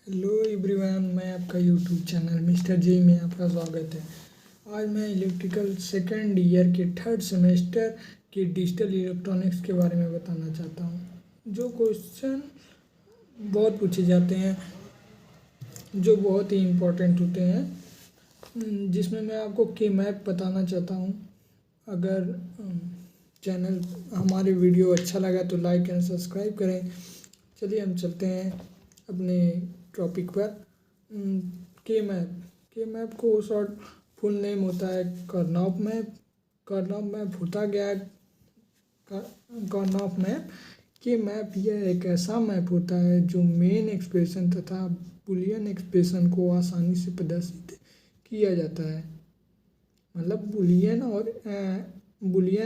Hello everyone, मैं आपका YouTube channel mister J में आपका स्वागत है। आज मैं इलेक्ट्रिकल सेकेंड ईयर के थर्ड सेमेस्टर के डिजिटल इलेक्ट्रॉनिक्स के बारे में बताना चाहता हूँ। जो क्वेश्चन बहुत पूछे जाते हैं, जो बहुत ही इम्पोर्टेंट होते हैं, जिसमें मैं आपको के मैप बताना चाहता हूँ। अगर चैनल हमारे वीडियो अच्छा लगा तो लाइक एंड सब्सक्राइब करें। चलिए हम चलते हैं अपने टॉपिक पर। के मैप को शॉर्ट फुल नेम होता है कर्नौघ मैप। कर्नौघ मैप होता क्या है? कर्नौघ मैप के मैप यह एक ऐसा मैप होता है जो मेन एक्सप्रेशन तथा बुलियन एक्सप्रेशन को आसानी से प्रदर्शित किया जाता है। मतलब बुलियन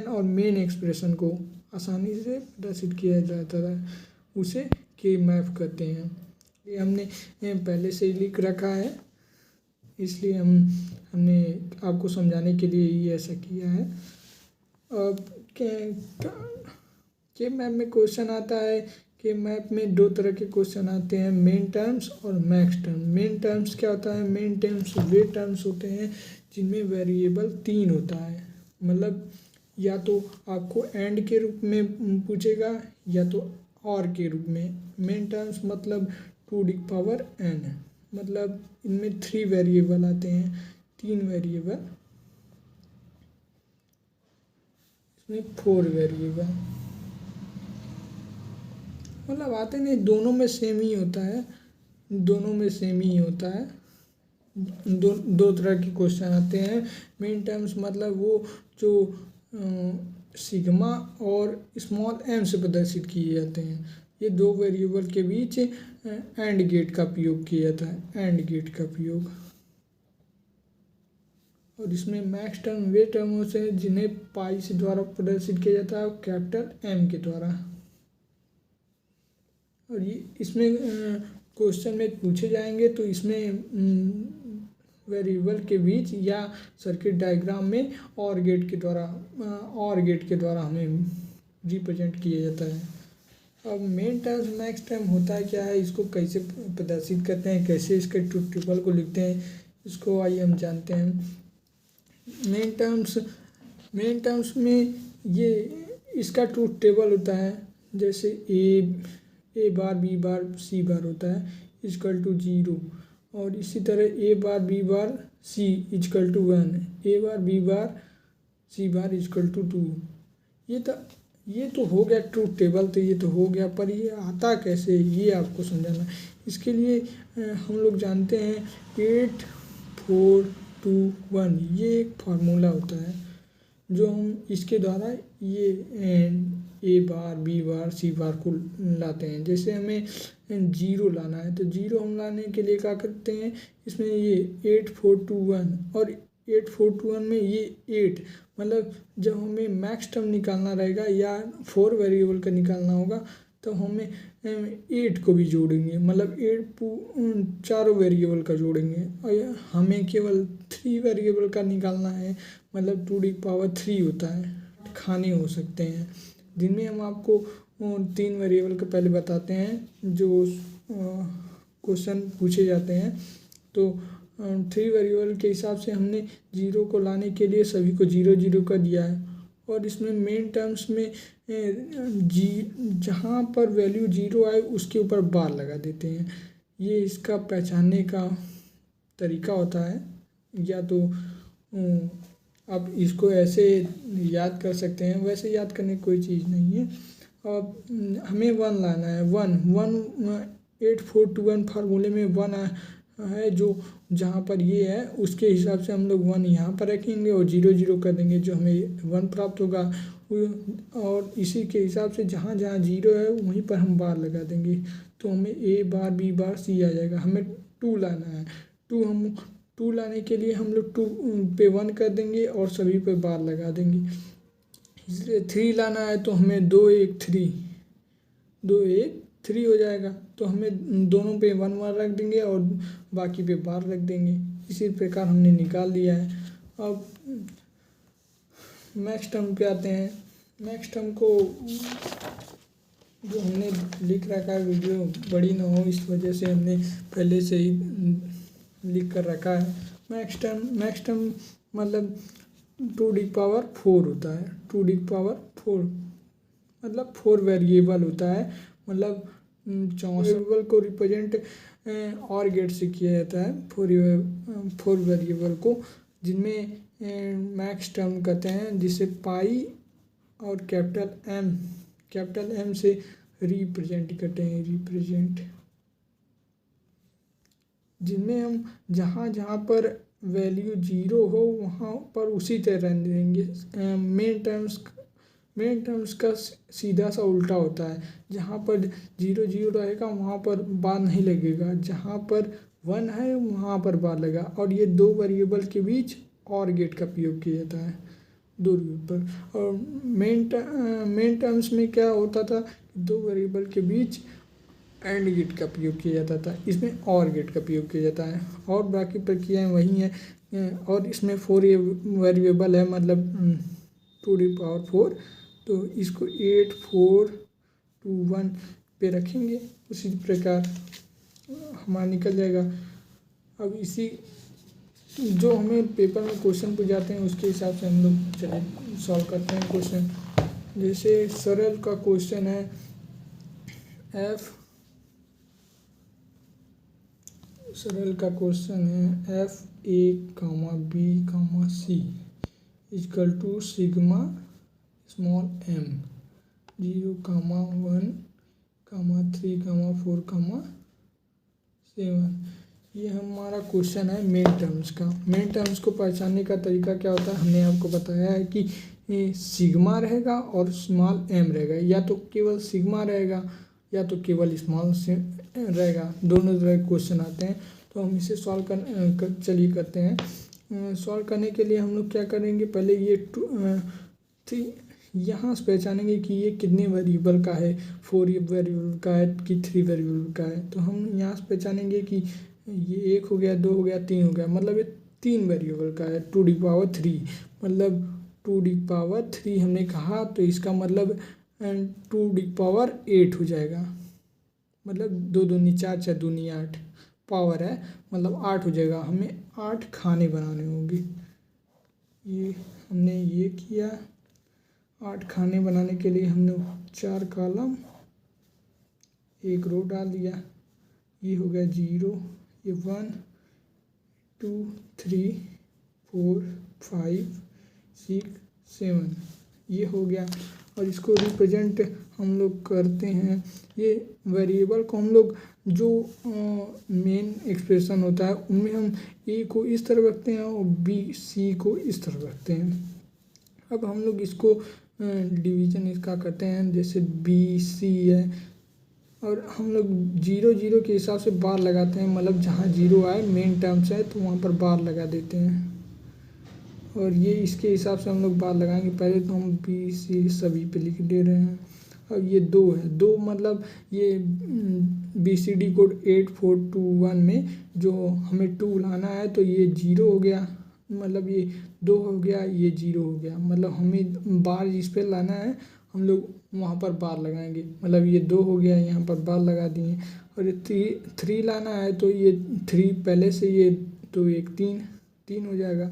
और मेन एक्सप्रेशन को आसानी से प्रदर्शित किया जाता है, उसे के मैप कहते हैं। ये हमने पहले से ही लिख रखा है, इसलिए हमने आपको समझाने के लिए ही ऐसा किया है। अब के मैप में क्वेश्चन आता है कि मैप में दो तरह के क्वेश्चन आते हैं, मेन टर्म्स और मैक्स टर्म। मेन टर्म्स क्या होता है? मेन टर्म्स वे टर्म्स होते हैं जिनमें वेरिएबल 3 होता है। मतलब या तो आपको एंड के रूप में पूछेगा या तो और के रूप में। मेन टर्म्स मतलब 2n, मतलब इनमें 3 वेरिएबल आते हैं, 3 वेरिएबल, इसमें 4 वेरिएबल मतलब आते नहीं, दोनों में सेम ही होता है, दोनों में सेम ही होता है। दो तरह के क्वेश्चन आते हैं। मेन टर्म्स मतलब वो जो सिग्मा और स्मॉल एम से प्रदर्शित किए जाते हैं। ये दो वेरिएबल के बीच एंड गेट का प्रयोग किया जाता है, एंड गेट का प्रयोग। और इसमें मैक्स टर्म वे टर्मों से जिन्हें पाई से द्वारा प्रदर्शित किया जाता है, कैपिटल एम के द्वारा। और ये इसमें क्वेश्चन में पूछे जाएंगे तो इसमें वेरिएबल के बीच या सर्किट डायग्राम में और गेट के द्वारा हमें रिप्रेजेंट किया जाता है। अब मेन टर्म्स मैक्स टर्म होता है क्या है, इसको कैसे प्रदर्शित करते हैं, कैसे इसके ट्रुथ टेबल को लिखते हैं, इसको आइए हम जानते हैं। मेन टर्म्स में ये इसका ट्रुथ टेबल होता है, जैसे ए बार बी बार सी बार होता है इक्वल टू 0, और इसी तरह A bar B bar C equal to 1, A bar B bar C bar equal to 2। ये तो हो गया ट्रूथ टेबल, तो ये तो हो गया, पर ये आता कैसे, ये आपको समझाना। इसके लिए हम लोग जानते हैं 8 4 2 1, ये एक फार्मूला होता है जो हम इसके द्वारा ये ए बार बी बार सी बार को लाते हैं। जैसे हमें 0 लाना है तो 0 हम लाने के लिए क्या करते हैं, इसमें ये 8 4 2 1 और 8 4 2 1 में ये 8, मतलब जब हमें मैक्स टर्म निकालना रहेगा या 4 वेरिएबल का निकालना होगा तो हमें 8 को भी जोड़ेंगे, मतलब 8 चारों वेरिएबल का जोड़ेंगे। और हमें केवल 3 वेरिएबल का निकालना है, मतलब 2 होता है, खाने हो सकते हैं, जिनमें हम आपको 3 वेरिएबल का पहले बताते हैं जो क्वेश्चन पूछे जाते हैं। तो 3 वेरिएबल के हिसाब से हमने 0 को लाने के लिए सभी को 0 0 कर दिया है। और इसमें मेन टर्म्स में जहाँ पर वैल्यू 0 आए उसके ऊपर बार लगा देते हैं। ये इसका पहचानने का तरीका होता है, या तो आप इसको ऐसे याद कर सकते हैं, वैसे याद करने की कोई चीज़ नहीं है। अब हमें 1 लाना है, 1 8 4 2 1 फार्मूले में 1 है, जो जहाँ पर ये है उसके हिसाब से हम लोग 1 यहाँ पर रखेंगे और 0 0 कर देंगे, जो हमें 1 प्राप्त होगा। और इसी के हिसाब से जहाँ जहाँ 0 है वहीं पर हम बार लगा देंगे, तो हमें ए बार बी बार सी आ जाएगा। हमें 2 लाना है, 2 लाने के लिए हम लोग 2 पे 1 कर देंगे और सभी पे बार लगा देंगे। इसलिए 3 लाना है तो हमें 2 1 3 हो जाएगा, तो हमें दोनों पे 1 1 रख देंगे और बाकी पे बार रख देंगे। इसी प्रकार हमने निकाल लिया है। अब मैक्स टर्म पे आते हैं। मैक्स टर्म को जो हमने लिख रखा है वीडियो बड़ी ना हो, इस वजह से हमने पहले से ही लिख कर रखा है। मैक्स टर्म मतलब 2^4 होता है। 2^4 मतलब 4 वेरिएबल होता है। मतलब 64 वेरिएबल को रिप्रेजेंट और गेट से किया जाता है। 4 वेरिएबल को, जिनमें मैक्स टर्म कहते हैं, जिसे पाई और कैपिटल एम से रिप्रेजेंट करते हैं। जिनमें हम जहाँ जहाँ पर वैल्यू 0 हो वहाँ पर उसी तरह रहने देंगे। मेन टर्म्स का सीधा सा उल्टा होता है। जहाँ पर 0 रहेगा वहाँ पर बार नहीं लगेगा, जहाँ पर 1 है वहाँ पर बार लगा। और ये 2 वेरिएबल के बीच और गेट का प्रयोग किया जाता है, 2 वेरिएबल। और मेन टर्म्स में क्या होता था, 2 वेरिएबल के बीच एंड गेट का प्रयोग किया जाता था, इसमें और गेट का प्रयोग किया जाता है। और बाकी प्रक्रियाएं वही हैं। और इसमें 4 वेरिएबल है, मतलब 2^4। तो इसको 8 4 2 1 पे रखेंगे, उसी प्रकार हमारा निकल जाएगा। अब इसी जो हमें पेपर में क्वेश्चन पूछ जाते हैं उसके हिसाब से हम लोग चलिए सॉल्व करते हैं क्वेश्चन। जैसे सरल का क्वेश्चन है, सरल का क्वेश्चन है f(a), b, c = sigma small m 0, 1, 3, 4, 7। ये हमारा क्वेश्चन है मेन टर्म्स का। मेन टर्म्स को पहचानने का तरीका क्या होता है, हमने आपको बताया है कि सिग्मा रहेगा और स्मॉल m रहेगा, या तो केवल सिग्मा रहेगा या तो केवल स्मॉल से रहेगा। दोनों तरह के क्वेश्चन आते हैं। तो हम इसे सॉल्व चलिए करते हैं। सॉल्व करने के लिए हम लोग क्या करेंगे, पहले ये यहाँ से पहचानेंगे कि ये कितने वेरिएबल का है, 4 वेरिएबल का है कि 3 वेरिएबल का है। तो हम यहाँ से पहचानेंगे कि ये 1 हो गया, 2 हो गया, 3 हो गया, मतलब ये 3 वेरिएबल का है। 2^3 मतलब 2^3 हमने कहा, तो इसका मतलब 2^8 हो जाएगा। मतलब 2 दूनी 4, 4 दूनी 8 पावर है, मतलब 8 हो जाएगा। हमें 8 खाने बनाने होंगे। ये हमने ये किया। 8 खाने बनाने के लिए हमने 4 कॉलम 1 रो डाल दिया। ये हो गया 0, ये 1 2 3 4 5 6 7 ये हो गया। और इसको रिप्रेजेंट हम लोग करते हैं। ये वेरिएबल को हम लोग जो मेन एक्सप्रेशन होता है उनमें हम ए को इस तरह रखते हैं और बी सी को इस तरह रखते हैं। अब हम लोग इसको डिवीज़न इसका करते हैं, जैसे बी सी है, और हम लोग 0 के हिसाब से बार लगाते हैं। मतलब जहाँ 0 आए मेन टर्म्स है तो वहाँ पर बार लगा देते हैं। और ये इसके हिसाब से हम लोग बार लगाएंगे। पहले तो हम बी सी सभी पे लिख दे रहे हैं। अब ये 2 है, 2 मतलब ये BCD कोड 8 4 2 1 में जो हमें 2 लाना है, तो ये 0 हो गया, मतलब ये 2 हो गया, ये 0 हो गया। मतलब हमें बार जिस पे लाना है हम लोग वहाँ पर बार लगाएंगे। मतलब ये 2 हो गया, यहाँ पर बार लगा दिए। और ये 3 लाना है तो ये 3 पहले से, ये तो 1 3 हो जाएगा।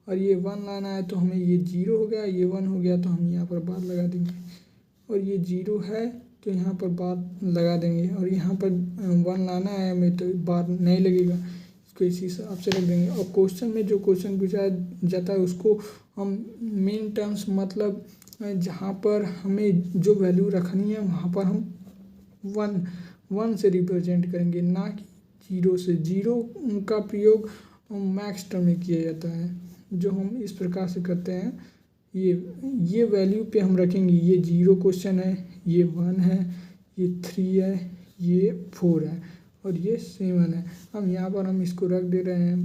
और ये 1 लाना है तो हमें ये 0 हो गया, ये 1 हो गया, तो हम यहाँ पर बार लगा देंगे। और ये 0 है तो यहाँ पर बार लगा देंगे। और यहाँ पर 1 लाना है हमें तो बार नहीं लगेगा, इसको इसी हिसाब से रख देंगे। और क्वेश्चन में जो क्वेश्चन पूछा जाता है उसको हम मेन टर्म्स, मतलब जहाँ पर हमें जो वैल्यू रखनी है वहाँ पर हम 1 से रिप्रेजेंट करेंगे, ना कि 0 से। 0 का प्रयोग मैक्स टर्म में किया जाता है, जो हम इस प्रकार से करते हैं। ये वैल्यू पे हम रखेंगे। ये 0 क्वेश्चन है, ये 1 है, ये 3 है, ये 4 है, और ये 7 है। हम यहाँ पर हम इसको रख दे रहे हैं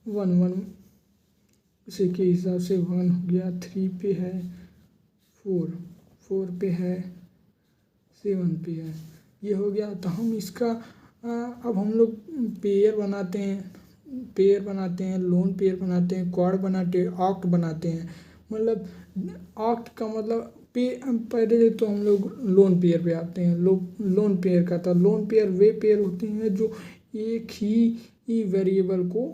1 1, उसी के हिसाब से 1 हो गया, 3 पे है, 4 पे है, 7 पे है, ये हो गया। तो हम इसका अब हम लोग पेयर बनाते हैं, लोन पेयर बनाते हैं, क्वाड बनाते हैं, ऑक्ट बनाते हैं। मतलब ऑक्ट का मतलब पहले तो हम लोग लोन पेयर पे आते हैं। लोन पेयर का था, लोन पेयर वे पेयर होते हैं जो एक ही वेरिएबल को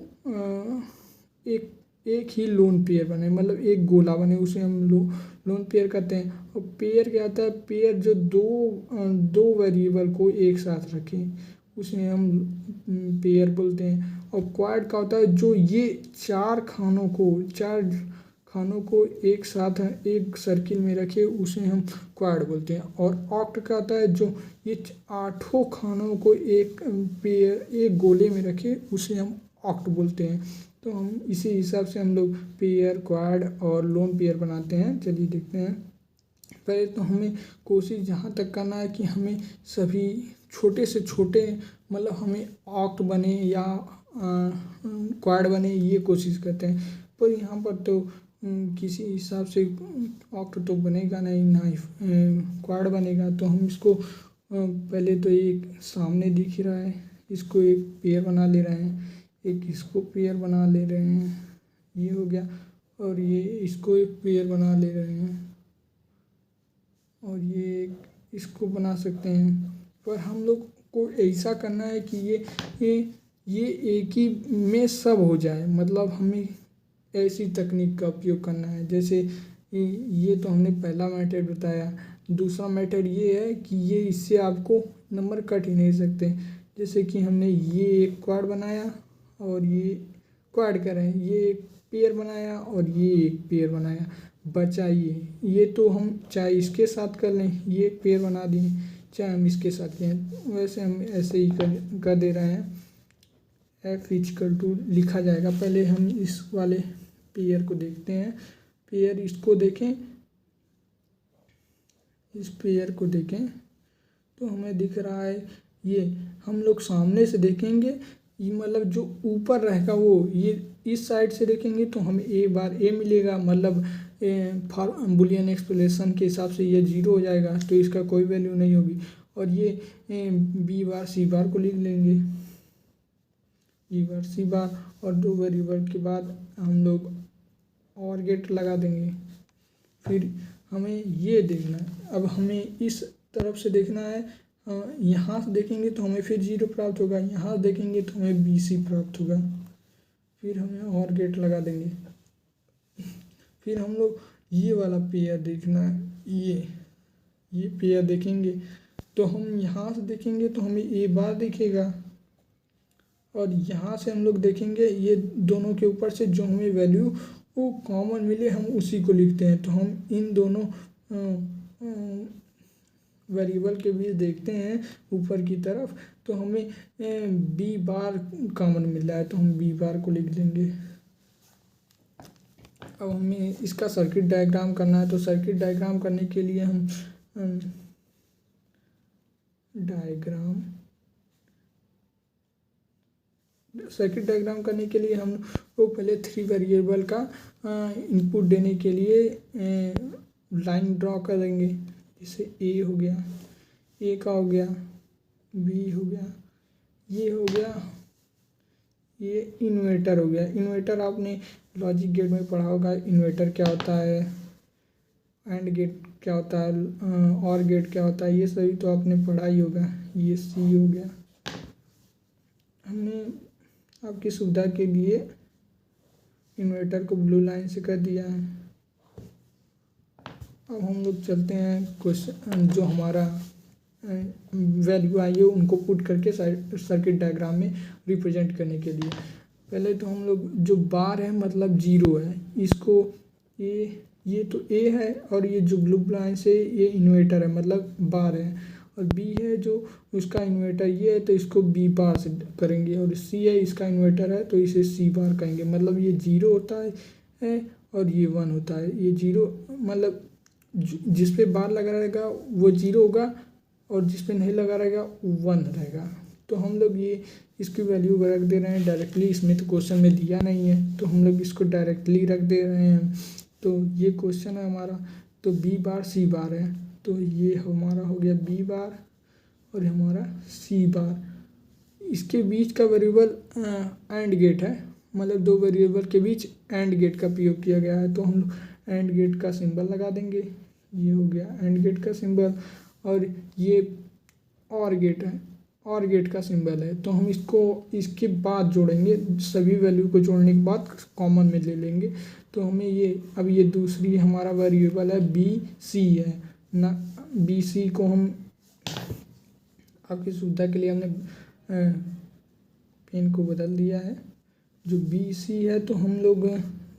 एक ही लोन पेयर बने, मतलब एक गोला बने, उसे हम लोन पेयर कहते हैं। और पेयर क्या होता है? पेयर जो दो वेरिएबल को एक साथ रखें, उसे हम पेयर बोलते हैं। और क्वाड का होता है जो ये चार खानों को एक साथ एक सर्किल में रखे, उसे हम क्वाड बोलते हैं। और ऑक्ट का होता है जो ये आठों खानों को एक गोले में रखे, उसे हम ऑक्ट बोलते हैं। तो हम इसी हिसाब से हम लोग पेयर, क्वाड और लोन पेयर बनाते हैं। चलिए देखते हैं। पहले तो हमें कोशिश जहाँ तक करना है कि हमें सभी छोटे से छोटे, मतलब हमें ऑक्ट बने या क्वाड बने, ये कोशिश करते हैं। पर यहाँ पर तो किसी हिसाब से ऑक्ट तो बनेगा नहीं, ना ही क्वाड बनेगा। तो हम इसको पहले तो एक सामने दिख ही रहा है, इसको एक पेयर बना ले रहे हैं, एक इसको पेयर बना ले रहे हैं, ये हो गया। और ये इसको एक पेयर बना ले रहे हैं, और ये इसको बना सकते हैं। पर हम लोग को ऐसा करना है कि ये एक ही में सब हो जाए, मतलब हमें ऐसी तकनीक का उपयोग करना है। जैसे ये तो हमने पहला मेथड बताया। दूसरा मेथड ये है कि ये इससे आपको नंबर कट ही नहीं सकते। जैसे कि हमने ये एक क्वाड बनाया और ये क्वाड कर रहे हैं, ये एक पेयर बनाया और ये एक पेयर बनाया, बचा ये तो हम चाहे इसके साथ कर लें, ये एक पेयर बना दिए, चाहे हम इसके साथ करें। वैसे हम ऐसे ही कर दे रहे हैं। f = लिखा जाएगा। पहले हम इस वाले पेयर को देखते हैं। पेयर इसको देखें, इस पेयर को देखें तो हमें दिख रहा है, ये हम लोग सामने से देखेंगे, ये मतलब जो ऊपर रहेगा वो, ये इस साइड से देखेंगे तो हमें a मिलेगा, मतलब बुलियन एक्सप्रेशन के हिसाब से ये 0 हो जाएगा, तो इसका कोई वैल्यू नहीं होगी। और ये b c को लिख लेंगे, b c, और दो वेरिएबल के बाद हम लोग और गेट लगा देंगे। फिर हमें ये देखना है, अब हमें इस तरफ से देखना है। यहाँ से देखेंगे तो हमें फिर 0 प्राप्त होगा, यहाँ देखेंगे तो हमें BC प्राप्त होगा। फिर हमें और गेट लगा देंगे। फिर हम लोग ये वाला पेयर देखना है, ये पेयर देखेंगे तो हम यहाँ से देखेंगे तो हमें a दिखेगा, और यहाँ से हम लोग देखेंगे ये दोनों के ऊपर से जो हमें वैल्यू वो कॉमन मिले, हम उसी को लिखते हैं। तो हम इन दोनों वेरिएबल के बीच देखते हैं ऊपर की तरफ, तो हमें b कॉमन मिल रहा है, तो हम b को लिख देंगे। अब हमें इसका सर्किट डायग्राम करना है। तो सर्किट डायग्राम करने के लिए हम सर्किट डायग्राम करने के लिए हम वो पहले 3 वेरिएबल का इनपुट देने के लिए लाइन ड्रॉ करेंगे। जैसे a हो गया, a का हो गया, b हो गया, ये हो गया, ये इन्वर्टर हो गया। इन्वर्टर आपने लॉजिक गेट में पढ़ा होगा, इन्वर्टर क्या होता है, एंड गेट क्या होता है, और गेट क्या होता है, ये सभी तो आपने पढ़ा ही होगा। ये c हो गया। हमने आपकी सुविधा के लिए इन्वर्टर को ब्लू लाइन से कर दिया है। अब हम लोग चलते हैं क्वेश्चन, जो हमारा वैल्यू आई है उनको पुट करके सर्किट डायग्राम में रिप्रेजेंट करने के लिए। पहले तो हम लोग जो बार है मतलब 0 है, इसको ये तो a है, और ये जो ब्लू लाइन से ये इन्वर्टर है मतलब बार है, और b है जो उसका इन्वर्टर ये है, तो इसको b से करेंगे। और c है इसका इन्वर्टर है, तो इसे c कहेंगे। मतलब ये 0 होता है और ये 1 होता है। ये 0 मतलब जिस पे बार लगा रहेगा वो 0 होगा, और जिस पे नहीं लगा रहेगा 1 रहेगा। तो हम लोग ये इसकी वैल्यू रख दे रहे हैं डायरेक्टली। इसमें तो क्वेश्चन में दिया नहीं है, तो हम लोग इसको डायरेक्टली रख दे रहे हैं। तो ये क्वेश्चन है हमारा, तो b c है, तो ये हमारा हो गया b और हमारा c। इसके बीच का वेरिएबल एंड गेट है, मतलब दो वेरिएबल के बीच एंड गेट का प्रयोग किया गया है। तो हम एंड गेट का सिंबल लगा देंगे, ये हो गया एंड गेट का सिंबल, और ये और गेट है, और गेट का सिंबल है। तो हम इसको इसके बाद जोड़ेंगे, सभी वैल्यू को जोड़ने के बाद कॉमन में ले लेंगे। तो हमें ये अब ये दूसरी हमारा वेरिएबल है बी सी है ना, बी सी को हम आपकी सुविधा के लिए हमने पेन को बदल दिया है, जो बी सी है। तो हम लोग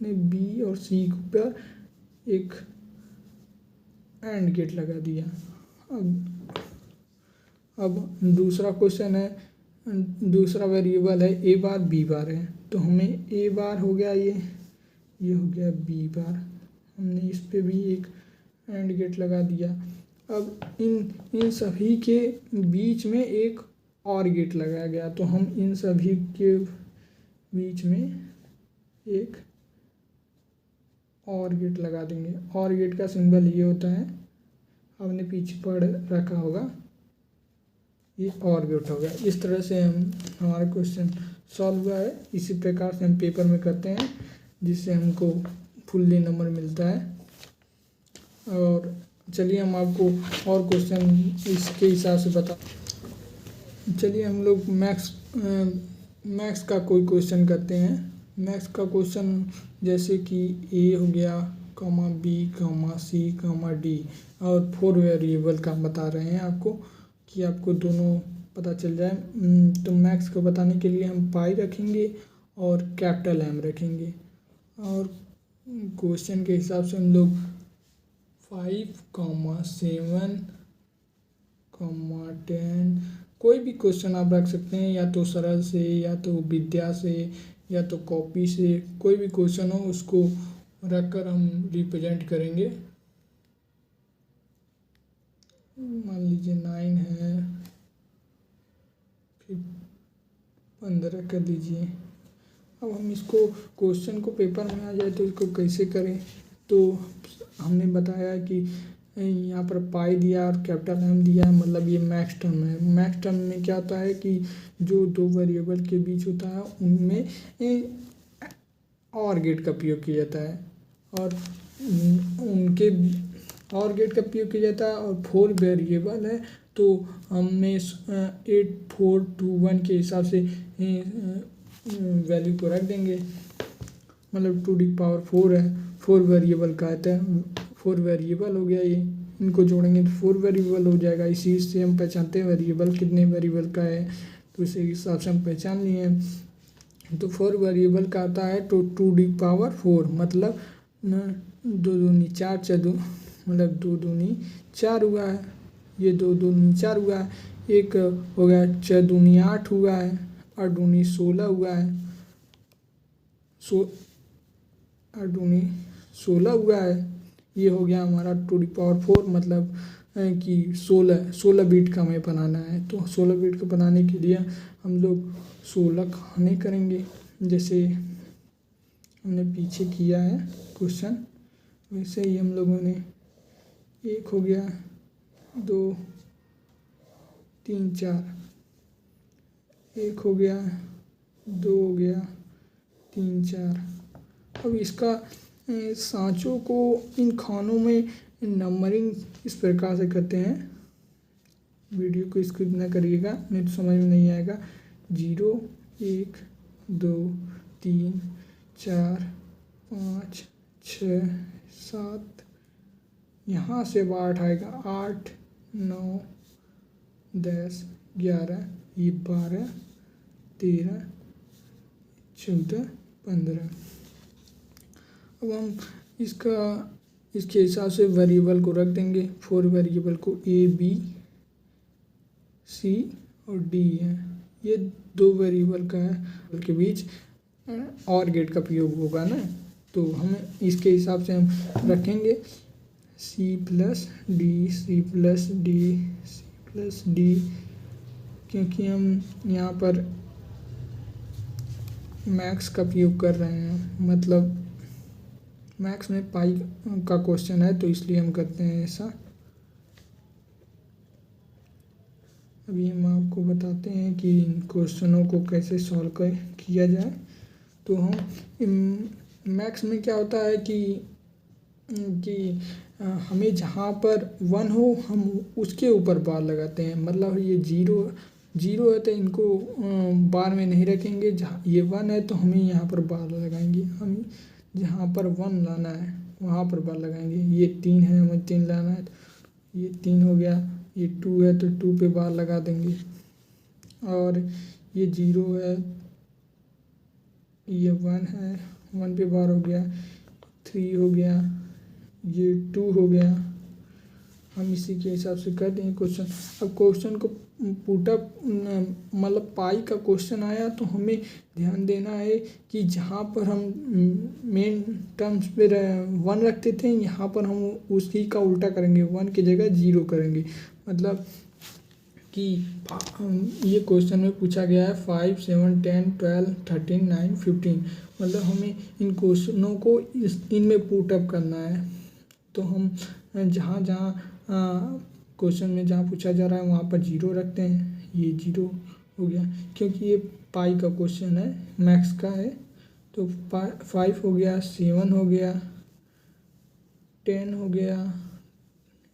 ने बी और सी पर एक एंड गेट लगा दिया। अब दूसरा क्वेश्चन है, दूसरा वेरिएबल है ए बार बी बार है। तो हमें ए बार हो गया, ये हो गया बी बार, हमने इस पे भी एक एंड गेट लगा दिया। अब इन सभी के बीच में एक और गेट लगाया गया, तो हम इन सभी के बीच में एक और गेट लगा देंगे। और गेट का सिंबल ये होता है, आपने पीछे पढ़ रखा होगा, ये और गेट हो गया। इस तरह से हमारा क्वेश्चन सॉल्व हुआ है। इसी प्रकार से हम पेपर में करते हैं, जिससे हमको फुल्ली नंबर मिलता है। और चलिए हम आपको और क्वेश्चन इसके हिसाब से बता, चलिए हम लोग मैथ्स का कोई क्वेश्चन करते हैं। मैथ्स का क्वेश्चन जैसे कि ए हो गया, कॉमा बी, कॉमा सी, कॉमा डी, और 4 वेरिएबल का बता रहे हैं आपको, कि आपको दोनों पता चल जाए। तो मैथ्स को बताने के लिए हम पाई रखेंगे और कैपिटल एम रखेंगे, और क्वेश्चन के हिसाब से हम लोग 5, 7, 10 कोई भी क्वेश्चन आप रख सकते हैं, या तो सरल से, या तो विद्या से, या तो कॉपी से, कोई भी क्वेश्चन हो उसको रखकर हम रिप्रेजेंट करेंगे। मान लीजिए 9 है, फिर 15 कर लीजिए। अब हम इसको क्वेश्चन को पेपर में आ जाए तो इसको कैसे करें, तो हमने बताया कि यहाँ पर पाई दिया और कैपिटल एम दिया है, मतलब ये मैक्स टर्म है। मैक्स टर्म में क्या होता है कि जो दो वेरिएबल के बीच होता है उनमें और गेट का प्रयोग किया जाता है, और उनके और गेट का प्रयोग किया जाता है। और 4 वेरिएबल है, तो हमने 8, 4, 2, 1 के हिसाब से वैल्यू को रख देंगे, मतलब 2⁴ है, 4 वेरिएबल का आता है, 4 वेरिएबल हो गया। ये इनको जोड़ेंगे तो 4 वेरिएबल हो जाएगा। इसी से हम पहचानते हैं वेरिएबल कितने वेरिएबल का है, तो इसी हिसाब से हम पहचान लिए हैं। तो 4 वेरिएबल का आता है तो 2⁴, मतलब 2 दूनी 4, 4 2 मतलब 2 दूनी 4 हुआ है, ये 2 दूनी 4 हुआ है। एक हो गया 4 दूनी 8 हुआ है, 8 दूनी 16 हुआ है, 8 दूनी 16 हुआ है। ये हो गया हमारा 2⁴, मतलब कि 16 बीट का हमें बनाना है। तो 16 बीट का बनाने के लिए हम लोग 16 खाने करेंगे, जैसे हमने पीछे किया है क्वेश्चन, वैसे ही हम लोगों ने 1 हो गया, 2, 3, 4, 1 हो गया, 2 हो गया, 3, 4। अब इसका सांचों को इन खानों में नंबरिंग इस प्रकार से करते हैं। वीडियो को स्किप ना करिएगा, नहीं तो समझ में नहीं आएगा। 0, 1, 2, 3, 4, 5, 6, 7, यहाँ से 8 आएगा, 8, 9, 10, 11, ये 12, 13, 14, 15। अब हम इसके हिसाब से वेरिएबल को रख देंगे। 4 वेरिएबल को ए, बी, सी और डी है। ये 2 वेरिएबल का है के बीच और गेट का प्रयोग होगा ना, तो हमें इसके हिसाब से हम रखेंगे C+D, C+D, C+D, क्योंकि हम यहाँ पर मैक्स का प्रयोग कर रहे हैं, मतलब मैक्स में पाई का क्वेश्चन है, तो इसलिए हम करते हैं ऐसा। अभी हम आपको बताते हैं कि इन क्वेश्चनों को कैसे सॉल्व किया जाए। तो हम मैक्स में क्या होता है कि कि हमें जहाँ पर 1 हो हम उसके ऊपर बार लगाते हैं। मतलब ये जीरो है तो इनको बार में नहीं रखेंगे। जहाँ ये 1 है तो हमें यहाँ पर बार लगाएंगे। हम जहाँ पर 1 लाना है वहाँ पर बार लगाएंगे। ये 3 है, हमें 3 लाना है तो ये 3 हो गया। ये 2 है तो 2 पे बार लगा देंगे। और ये 0 है, ये 1 है, 1 पे बार हो गया। 3 हो गया, ये 2 हो गया। हम इसी के हिसाब से कर देंगे क्वेश्चन। अब क्वेश्चन को पुटअप मतलब पाई का क्वेश्चन आया तो हमें ध्यान देना है कि जहाँ पर हम मेन टर्म्स पे 1 रखते थे, यहाँ पर हम उसी का उल्टा करेंगे, 1 की जगह 0 करेंगे। मतलब कि ये क्वेश्चन में पूछा गया है 5, 7, 10, 12, 13, 9, 15। मतलब हमें इन क्वेश्चनों को इनमें पुटअप करना है। तो हम जहाँ जहाँ क्वेश्चन में जहाँ पूछा जा रहा है वहाँ पर 0 रखते हैं। ये 0 हो गया क्योंकि ये पाई का क्वेश्चन है, मैथ्स का है। तो 5 हो गया, 7 हो गया, 10 हो गया,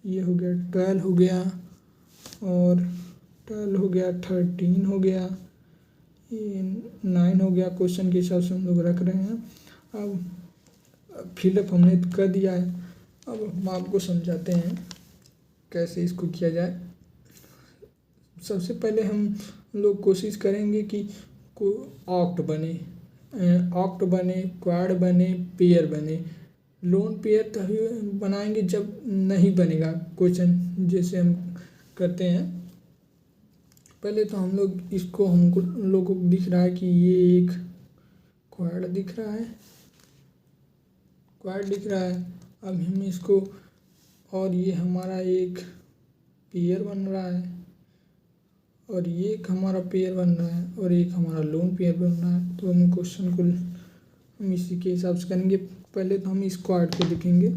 ये हो गया 12 हो गया, और 12 हो गया, 13 हो गया, ये 9 हो गया। क्वेश्चन के हिसाब से हम लोग रख रहे हैं। अब फिलअप हमने कर दिया है। अब हम आपको समझाते हैं कैसे इसको किया जाए। सबसे पहले हम लोग कोशिश करेंगे कि ऑक्ट बने, क्वाड बने, पेयर बने। लोन पेयर तभी बनाएंगे जब नहीं बनेगा क्वेश्चन, जैसे हम करते हैं। पहले तो हम लोग इसको हमको लोगों को दिख रहा है कि ये एक क्वाड दिख रहा है, क्वाड दिख रहा है। अब हम इसको, और ये हमारा एक पेयर बन रहा है, और ये एक हमारा पेयर बन रहा है, और एक हमारा लोन पेयर बन रहा है। तो हम क्वेश्चन को हम इसी के हिसाब से करेंगे। पहले तो हम इस क्वाड को देखेंगे।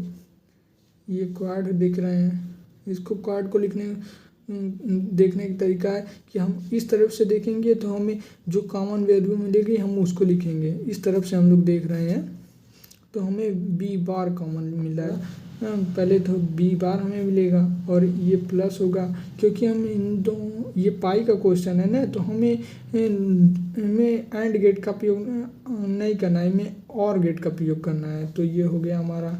ये क्वाड दिख रहे हैं। इसको क्वाड को देखने का तरीका है कि हम इस तरफ से देखेंगे तो हमें जो कॉमन वैल्यू मिलेगी हम उसको लिखेंगे। इस तरफ से हम लोग देख रहे हैं तो हमें बी बार कॉमन मिला है। पहले तो बी बार हमें मिलेगा और ये प्लस होगा क्योंकि हम इन दो, ये पाई का क्वेश्चन है ना, तो हमें एंड गेट का प्रयोग नहीं करना है, हमें और गेट का प्रयोग करना है। तो ये हो गया हमारा,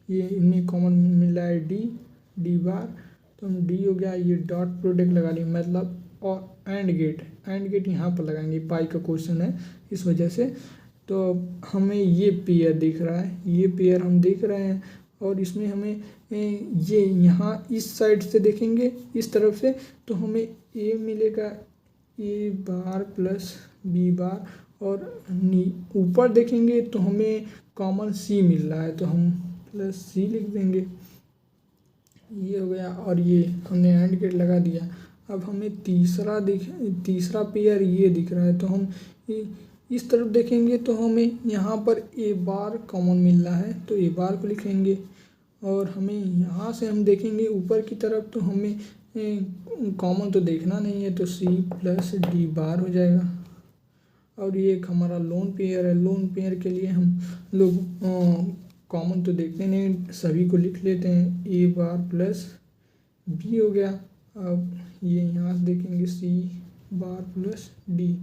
ये इनमें कॉमन मिल रहा है डी बार। तो हम डी हो गया, ये डॉट प्रोडक्ट लगा ली, मतलब और एंड गेट यहाँ पर लगाएंगे। पाई का क्वेश्चन है इस वजह से। तो हमें ये पेयर दिख रहा है, ये पेयर हम देख रहे हैं, और इसमें हमें ये यहाँ इस साइड से देखेंगे इस तरफ से तो हमें ए मिलेगा, ए बार प्लस बी बार, और ऊपर देखेंगे तो हमें कॉमन सी मिल रहा है तो हम प्लस सी लिख देंगे। ये हो गया, और ये हमने एंड गेट लगा दिया। अब हमें तीसरा पेयर ये दिख रहा है तो हम इस तरफ देखेंगे तो हमें यहाँ पर ए बार कॉमन मिल रहा है तो ए बार को लिखेंगे। और हमें यहाँ से हम देखेंगे ऊपर की तरफ तो हमें कॉमन तो देखना नहीं है तो सी प्लस डी बार हो जाएगा। और ये एक हमारा लोन पेयर है। लोन पेयर के लिए हम लोग कॉमन तो देखते नहीं, सभी को लिख लेते हैं। ए बार प्लस बी हो गया। अब ये यहाँ से देखेंगे सी बार प्लस डी,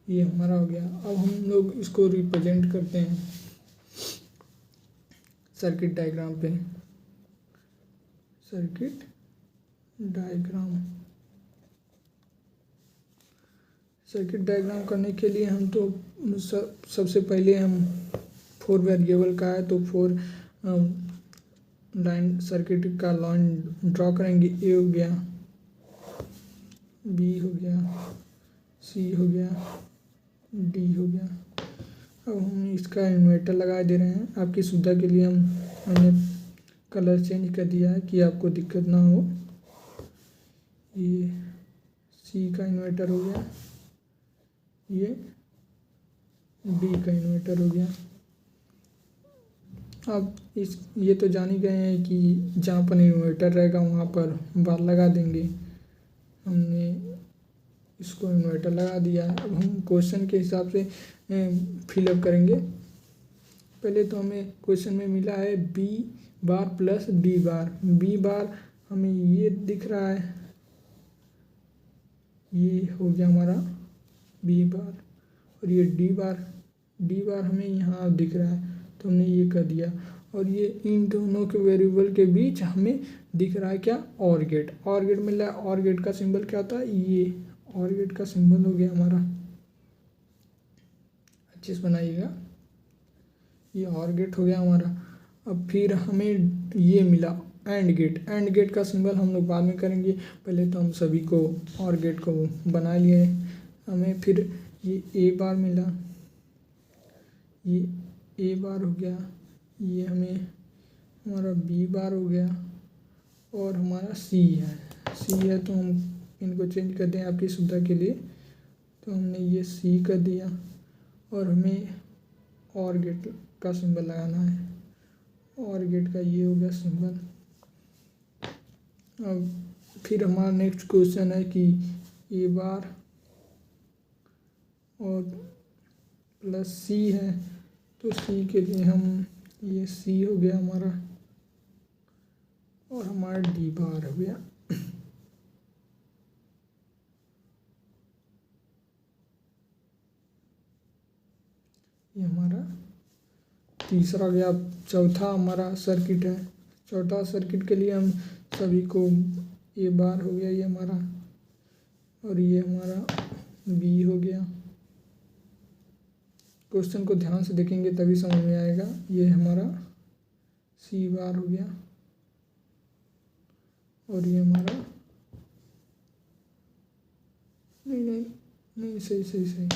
ये हमारा हो गया। अब हम लोग इसको रिप्रेजेंट करते हैं सर्किट डायग्राम पे। सर्किट डायग्राम करने के लिए हम तो सबसे पहले हम 4 वेरिएबल का है तो 4 लाइन सर्किट का लाइन ड्रॉ करेंगे। ए हो गया, बी हो गया, सी हो गया, डी हो गया। अब हम इसका इन्वर्टर लगा दे रहे हैं। आपकी सुविधा के लिए हमने कलर चेंज कर दिया है कि आपको दिक्कत ना हो। ये सी का इन्वर्टर हो गया, ये बी का इन्वर्टर हो गया। अब ये तो जान ही गए हैं कि जहाँ पर इन्वर्टर रहेगा वहाँ पर बार लगा देंगे। हमने इसको इन्वर्टर लगा दिया है। अब हम क्वेश्चन के हिसाब से फिलअप करेंगे। पहले तो हमें क्वेश्चन में मिला है B bar plus D bar. B bar हमें ये दिख रहा है, ये हो गया हमारा बी बार, और ये डी बार हमें यहाँ दिख रहा है, तो हमने ये कर दिया। और ये इन दोनों के वेरिएबल के बीच हमें दिख रहा है क्या, और गेट मिल रहा है। और गेट का सिंबल क्या होता है, ये और गेट का सिंबल हो गया हमारा, अच्छे से बनाइएगा, ये और गेट हो गया हमारा। अब फिर हमें ये मिला एंड गेट का सिंबल हम लोग बाद में करेंगे, पहले तो हम सभी को और गेट को बना लिए। हमें फिर ये ए बार मिला, ये ए बार हो गया, ये हमें हमारा बी बार हो गया, और हमारा सी है तो हम इनको चेंज कर दें आपकी सुविधा के लिए। तो हमने ये सी कर दिया, और हमें और गेट का सिंबल लगाना है, और गेट का ये हो गया सिंबल। अब फिर हमारा नेक्स्ट क्वेश्चन है कि ए बार और प्लस सी है, तो सी के लिए हम ये सी हो गया हमारा, और हमारा डी बार हो गया। ये हमारा तीसरा गया। चौथा हमारा सर्किट है, चौथा सर्किट के लिए हम सभी को ए बार हो गया ये हमारा, और ये हमारा बी हो गया। क्वेश्चन को ध्यान से देखेंगे तभी समझ में आएगा। ये हमारा सी बार हो गया, और ये हमारा नहीं सही,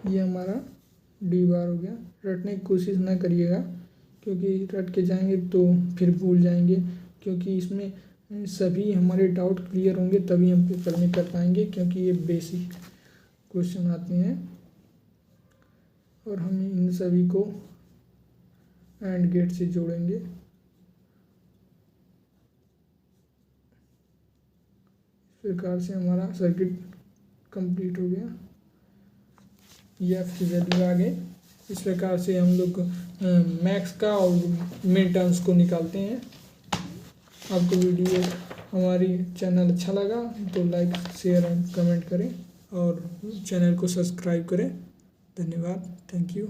ये हमारा डी बार हो गया। रटने की कोशिश ना करिएगा, क्योंकि रट के जाएंगे तो फिर भूल जाएंगे, क्योंकि इसमें सभी हमारे डाउट क्लियर होंगे तभी हम पेपर में कर पाएंगे, क्योंकि ये बेसिक क्वेश्चन आते हैं। और हम इन सभी को एंड गेट से जोड़ेंगे। इस प्रकार से हमारा सर्किट कंप्लीट हो गया। ये आपकी वैल्यू आ गई। इस प्रकार से हम लोग मैथ्स का और मिड टर्म्स को निकालते हैं। आपको वीडियो हमारी चैनल अच्छा लगा तो लाइक शेयर एंड कमेंट करें, और चैनल को सब्सक्राइब करें। धन्यवाद, थैंक यू।